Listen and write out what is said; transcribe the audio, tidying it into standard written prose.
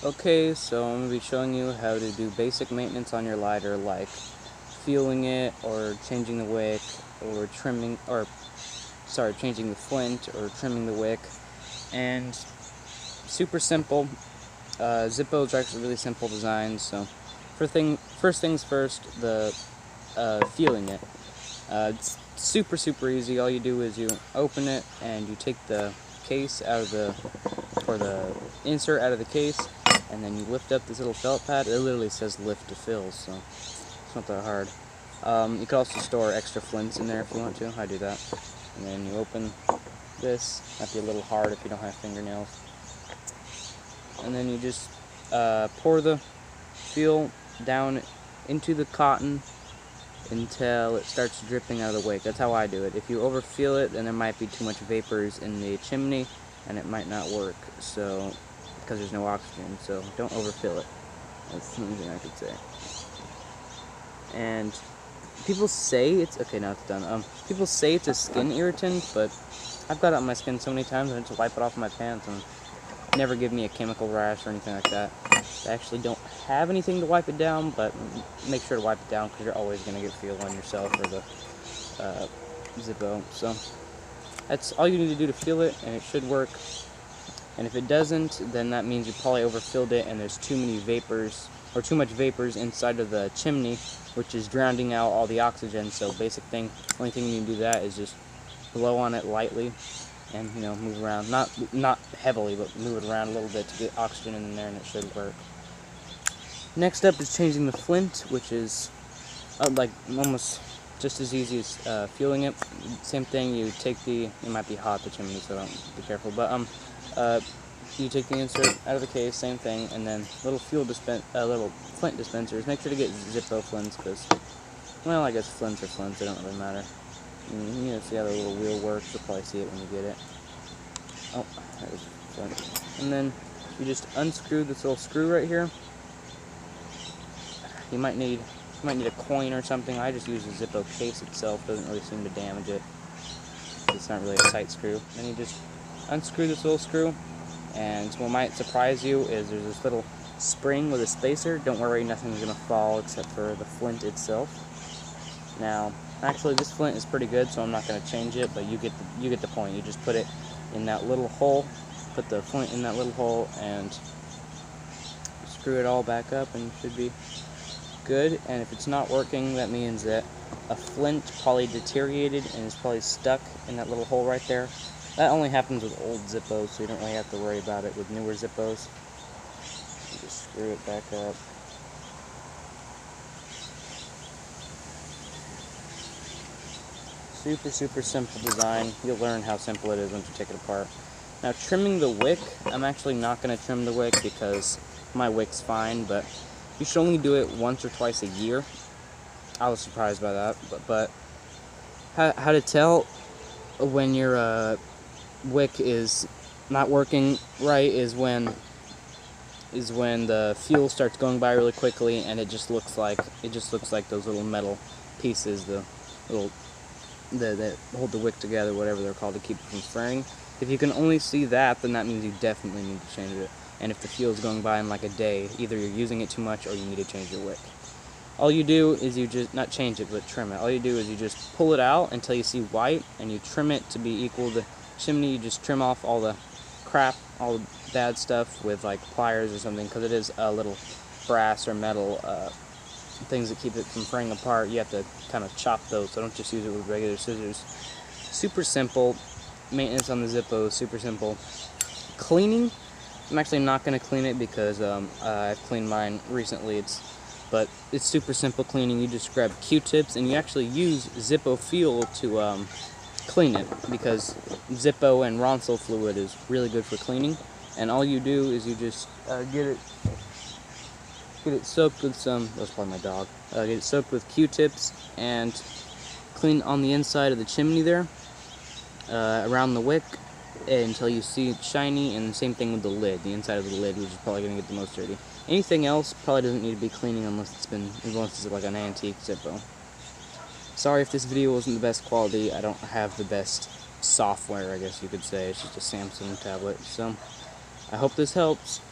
Okay, so I'm going to be showing you how to do basic maintenance on your lighter, like fueling it, or changing the wick, or changing the flint, or trimming the wick. And super simple. Zippos are actually really simple designs, so first things first, the fueling it. It's super easy. All you do is you open it and you take the case out of the insert out of the case, and then you lift up this little felt pad. It literally says lift to fill, so it's not that hard. You could also store extra flints in there if you want to. I do that. And then you open this. Might be a little hard if you don't have fingernails. And then you just pour the fuel down into the cotton until it starts dripping out of the wick. That's how I do it. If you overfill it, then there might be too much vapors in the chimney and it might not work, so because there's no oxygen, so don't overfill it. That's the only thing I could say. And people say it's okay. Now it's done. People say it's a skin irritant, but I've got it on my skin so many times I just wipe it off my pants and never give me a chemical rash or anything like that. I actually don't have anything to wipe it down, but make sure to wipe it down because you're always going to get fuel on yourself or the Zippo. So that's all you need to do to fuel it, and it should work. And if it doesn't, then that means you probably overfilled it and there's too many vapors or too much vapors inside of the chimney, which is drowning out all the oxygen. So only thing you need to do that is just blow on it lightly and move around, not heavily, but move it around a little bit to get oxygen in there, and it should work. Next up is changing the flint, which is like almost just as easy as fueling it. Same thing, you take it might be hot, the chimney, so don't be careful, but you take the insert out of the case, same thing, and then little little flint dispensers. Make sure to get Zippo flints, because, well, I guess flints are flints, they don't really matter. See how the little wheel works. You'll probably see it when you get it. Oh, there's flint. And then you just unscrew this little screw right here. You might need a coin or something. I just use the Zippo case itself. Doesn't really seem to damage it. It's not really a tight screw. Then you just unscrew this little screw, and what might surprise you is there's this little spring with a spacer. Don't worry, nothing's gonna fall except for the flint itself. Now, actually, this flint is pretty good, so I'm not going to change it, but you get the point. You just put it in that little hole, put the flint in that little hole, and screw it all back up, and it should be good. And if it's not working, that means that a flint probably deteriorated and is probably stuck in that little hole right there. That only happens with old Zippos, so you don't really have to worry about it with newer Zippos. You just screw it back up. Super simple design. You'll learn how simple it is once you take it apart. Now, trimming the wick, I'm actually not going to trim the wick because my wick's fine, but you should only do it once or twice a year. I was surprised by that, but how to tell when your wick is not working right is when the fuel starts going by really quickly and it just looks like those little metal pieces, the little that hold the wick together, whatever they're called, to keep it from flaring. If you can only see that, then that means you definitely need to change it. And if the fuel is going by in like a day, either you're using it too much or you need to change your wick. All you do is you just, not change it, but trim it. All you do is you just pull it out until you see white, and you trim it to be equal to the chimney. You just trim off all the crap, all the bad stuff with like pliers or something, because it is a little brass or metal things that keep it from fraying apart. You have to kind of chop those, so don't just use it with regular scissors. Super simple. Maintenance on the Zippo is super simple. Cleaning, I'm actually not going to clean it because I've cleaned mine recently. But it's super simple cleaning. You just grab Q-tips and you actually use Zippo fuel to clean it, because Zippo and Ronsil fluid is really good for cleaning. And all you do is you just get it soaked with some, that's probably my dog, get it soaked with Q-tips and clean on the inside of the chimney there, around the wick, until you see it shiny, and the same thing with the lid, the inside of the lid, which is probably going to get the most dirty. Anything else probably doesn't need to be cleaning unless it's like an antique Zippo. Sorry if this video wasn't the best quality. I don't have the best software, I guess you could say. It's just a Samsung tablet, so I hope this helps.